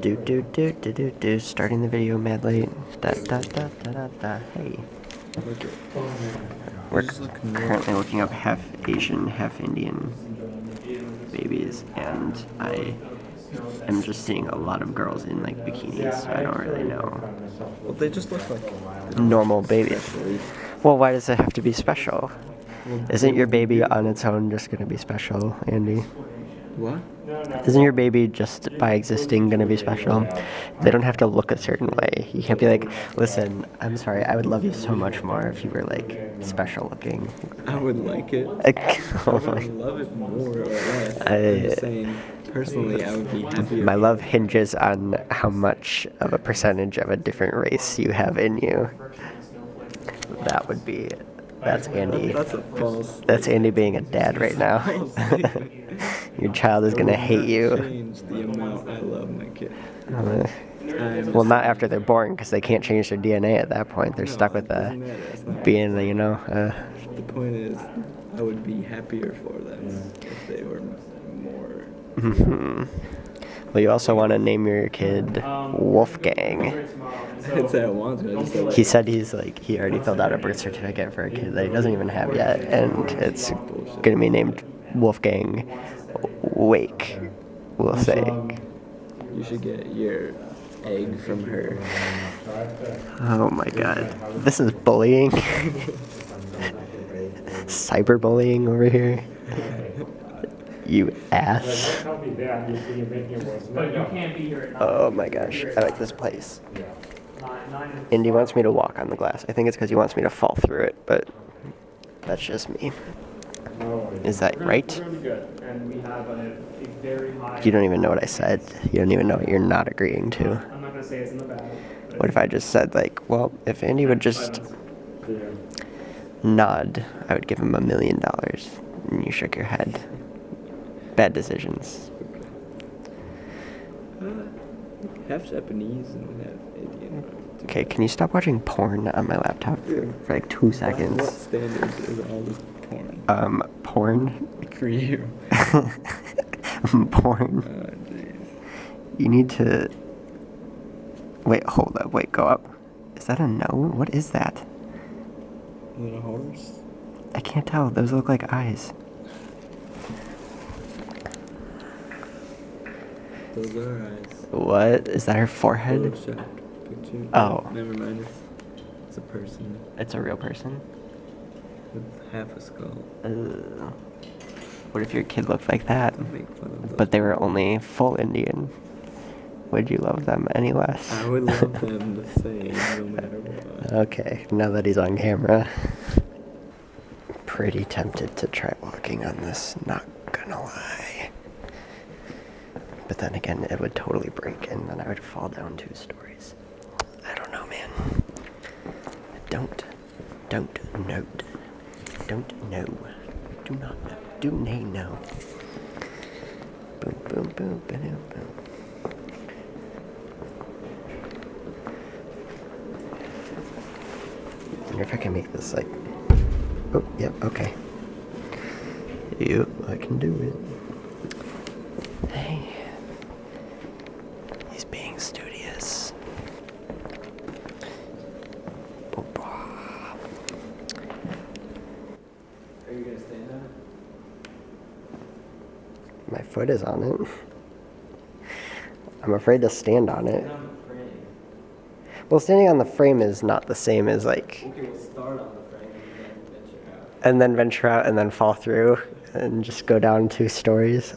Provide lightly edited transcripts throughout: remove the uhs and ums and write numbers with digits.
Starting the video mad late. Hey. We're currently looking up half Asian, half Indian babies, and I am just seeing a lot of girls in like bikinis, so I don't really know. Well, they just look like normal babies. Well, why does it have to be special? Isn't your baby on its own just gonna be special, Andy? What? Isn't your baby just by existing gonna be special? They don't have to look a certain way. You can't be like, listen, I'm sorry, I would love you so much more if you were like special looking. I would like it. I would love it more or less. I'm just saying, personally, I would be happier. My love hinges on how much of a percentage of a different race you have in you. That would be. That's Andy. That's a false. That's Andy being a dad right now. Your child is gonna hate you. Change the amount I love my kid. Well, not after they're born, because they can't change their DNA at that point. They're stuck with being, The point is, I would be happier for them if they were more. Well, you also want to name your kid Wolfgang. I didn't say I want to. I just said He said he already filled out a birth certificate for a kid that he doesn't even have yet, and it's gonna be named Wolfgang Wake. We'll say. You should get your egg from her. Oh my god. This is bullying. Cyberbullying over here. You ass. Oh my gosh. I like this place. Indy wants me to walk on the glass. I think it's because he wants me to fall through it, but that's just me. Is that right? You don't even know what I said. You don't even know what you're not agreeing to. I'm not going to say it's in the bag. What if I just said, like, well, if Andy would just nod, I would give him $1 million. And you shook your head. Bad decisions. Half Japanese and half Indian. Okay, can you stop watching porn on my laptop for like 2 seconds? What standards is all this porn? Porn? For you. Porn. Oh, jeez. You need to... Wait, hold up. Wait, go up. Is that a no? What is that? Is it a horse? I can't tell. Those look like eyes. Those are eyes. What? Is that her forehead? Photoshop picture. Oh. Never mind. It's a person It's a real person? with half a skull. What if your kid looked like that? Make fun of But they were only full Indian? Would you love them any less? I would love them the same, no matter what. Okay, now that he's on camera. Pretty tempted to try walking on this, not gonna lie. But then again, it would totally break and then I would fall down 2 stories. I don't know, man. Don't know. Don't know. Do not know. Do nay know. Boom, boom, boom, boom, boom. I wonder if I can make this like... Oh, yep, okay. Yep, I can do it. Hey. He's being studious. Are you gonna stand on it? My foot is on it. I'm afraid to stand on it. Stand on the frame. Well, standing on the frame is not the same as like... Okay, we'll start on the frame and then venture out. And then venture out and then fall through and just go down 2 stories.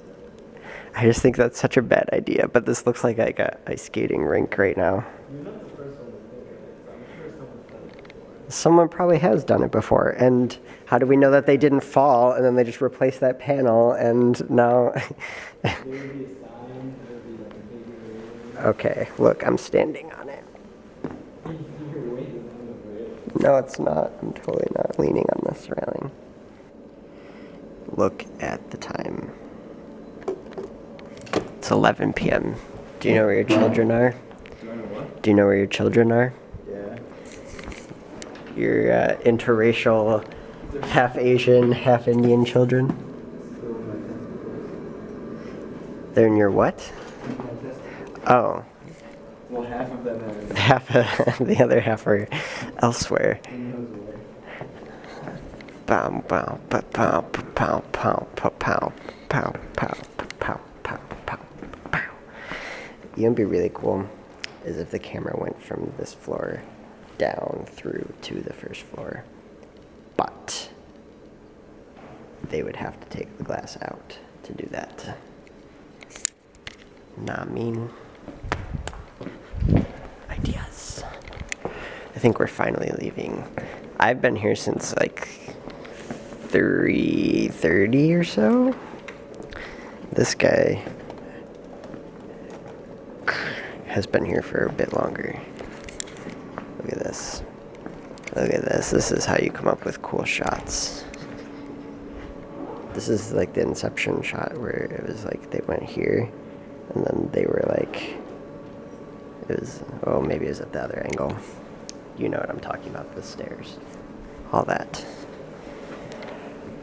I just think that's such a bad idea, but this looks like a ice skating rink right now. You're not the first one to think of it, so I'm sure someone's done it before. Someone probably has done it before, and how do we know that they didn't fall and then they just replaced that panel and now... There would be a sign, there would be like a big area. Okay, look, I'm standing on it. You're waiting on the rail. No, it's not. I'm totally not leaning on this railing. Look at the time. It's 11 p.m. Do you know where your children are? Do I know what? Do you know where your children are? Yeah. Your interracial, half Asian, half Indian children? They're in your what? Oh. Well, half of them are. Half of the other half are elsewhere. Who knows where? Bow, bow, pow, pow, pow, pow, pow, pow, pow, pow, pow, pow, pow, pow. You know what'd be really cool is if the camera went from this floor down through to the first floor. But they would have to take the glass out to do that. Nah, mean ideas. I think we're finally leaving. I've been here since like 3:30 or so. This guy has been here for a bit longer. Look at this. Look at this. This is how you come up with cool shots. This is like the Inception shot where it was like they went here and then they were like, it was, oh, maybe it was at the other angle. You know what I'm talking about, the stairs. All that.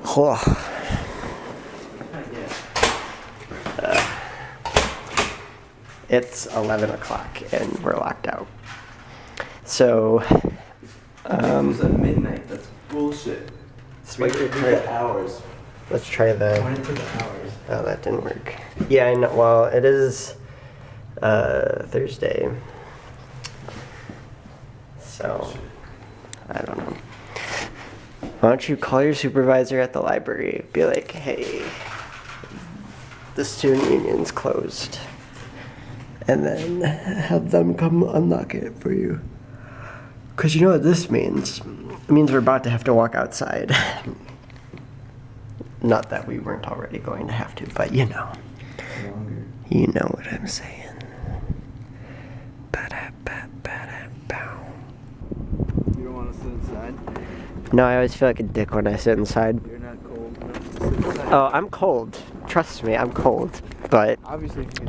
Oh. It's 11 o'clock and we're locked out. So, It was at midnight. That's bullshit. We could do the hours. let's try the, Went to the hours. oh, that didn't work. Yeah, I know, well, it is Thursday. So, I don't know. Why don't you call your supervisor at the library? Be like, hey, the student union's closed. And then have them come unlock it for you. Because you know what this means? It means we're about to have to walk outside. Not that we weren't already going to have to, but you know. Longer. You know what I'm saying. Ba-da-ba-ba-da-bow. You don't want to sit inside? No, I always feel like a dick when I sit inside. You're not cold enough to sit inside? Oh, I'm cold. Trust me, I'm cold. But, Obviously, if you can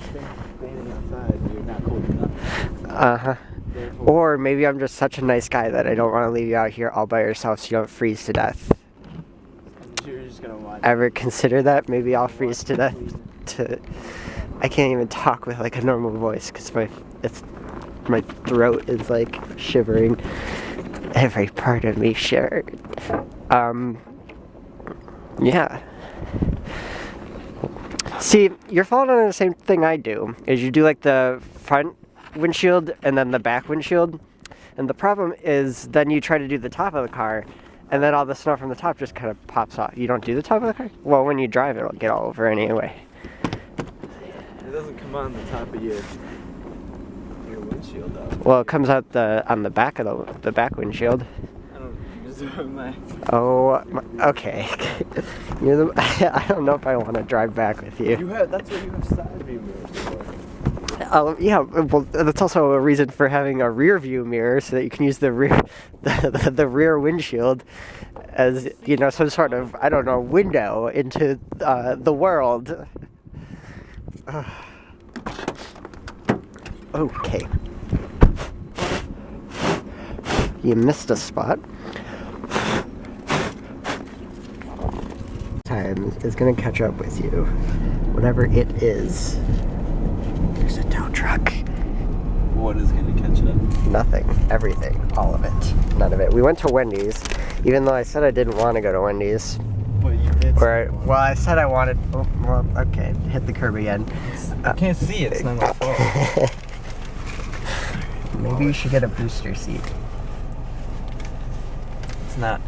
standing outside, you're not cold enough. uh-huh. Therefore, Or maybe I'm just such a nice guy that I don't want to leave you out here all by yourself so you don't freeze to death. you're just gonna watch. Ever consider that? Maybe I'll freeze to death. I can't even talk with like a normal voice because my throat is like shivering. Every part of me shivered. Yeah. See, you're falling under the same thing I do. Is you do like the front windshield and then the back windshield. And the problem is then you try to do the top of the car and then all the snow from the top just kind of pops off. You don't do the top of the car? Well, when you drive it'll get all over anyway. It doesn't come on the top of your windshield though. Well, it comes out on the back of the back windshield. I don't. Just my. Oh, okay. I don't know if I want to drive back with you. That's what you have side view mirrors for. Yeah, well, that's also a reason for having a rear view mirror so that you can use the rear, the rear windshield as, you know, some sort of, I don't know, window into the world. Okay. You missed a spot. Time is gonna catch up with you, whatever it is. There's a tow truck. What is gonna catch up? Nothing. Everything. All of it. None of it. We went to Wendy's, even though I said I didn't want to go to Wendy's. But you did. Well, I said I wanted. Oh, well, okay. Hit the curb again. I can't see it. It's not my fault. Maybe you should get a booster seat. It's not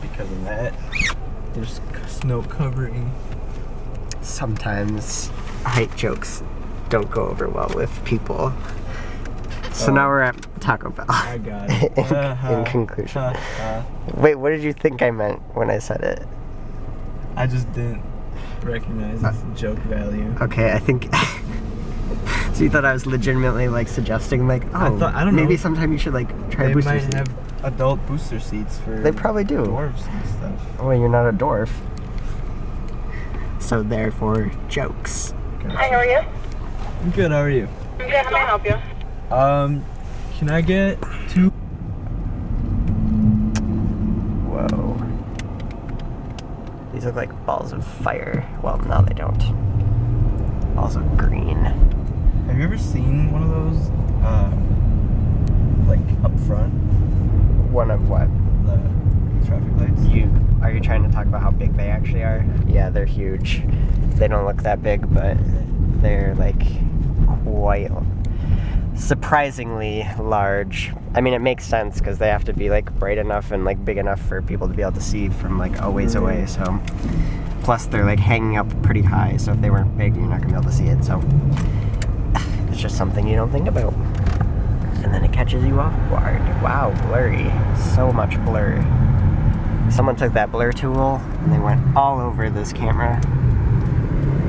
because of that. There's snow covering. Sometimes height jokes don't go over well with people. So now we're at Taco Bell. I got it. in conclusion. Wait, what did you think I meant when I said it? I just didn't recognize its joke value. Okay, I think. So you thought I was legitimately like suggesting like, oh, I don't know. maybe sometime you should like try They a booster might seat. have adult booster seats for. They probably do. Dwarves and stuff. Well, you're not a dwarf. So therefore, jokes. Hi, how are you? I'm good. How are you? I'm good. How may I help you? Can I get 2? Whoa. These look like balls of fire. Well, no, they don't. Balls of green. Have you ever seen one of those Like up front, One of what? the traffic lights. Are you trying to talk about how big they actually are? Yeah, they're huge. They don't look that big, but they're like quite surprisingly large. I mean, it makes sense because they have to be like bright enough and like big enough for people to be able to see from like a ways away. So, plus they're like hanging up pretty high. So if they weren't big, you're not gonna be able to see it. So it's just something you don't think about. And then it catches you off guard. Wow, blurry. So much blur. Someone took that blur tool and they went all over this camera.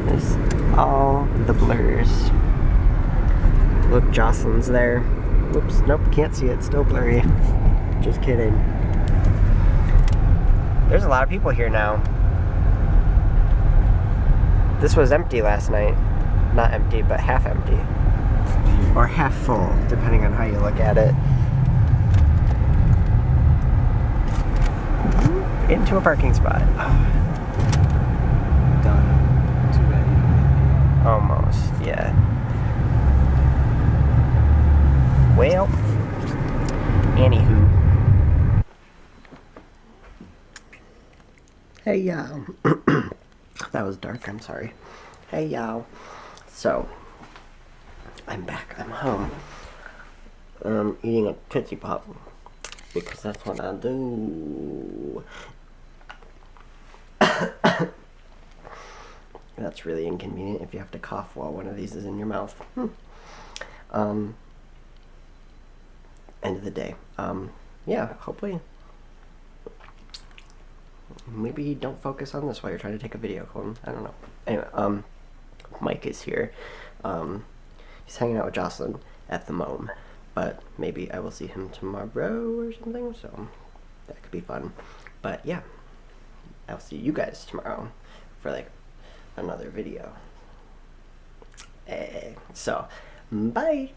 There's all the blurs. Look, Jocelyn's there. Whoops, nope, can't see it. Still blurry. Just kidding. There's a lot of people here now. This was empty last night. Not empty, but half empty. Or half full, depending on how you look at it. Into a parking spot. Done. Too bad. Almost, yeah. Well, anywho. Hey, y'all. That was dark, I'm sorry. Hey, y'all. So, I'm back. I'm home. Eating a Tootsie Pop. Because that's what I do. That's really inconvenient if you have to cough while one of these is in your mouth. End of the day. Yeah, hopefully. Maybe don't focus on this while you're trying to take a video, Colton. I don't know. Anyway, Mike is here. He's hanging out with Jocelyn at the moment. But maybe I will see him tomorrow or something, so that could be fun. But yeah, I'll see you guys tomorrow for like another video. So, bye!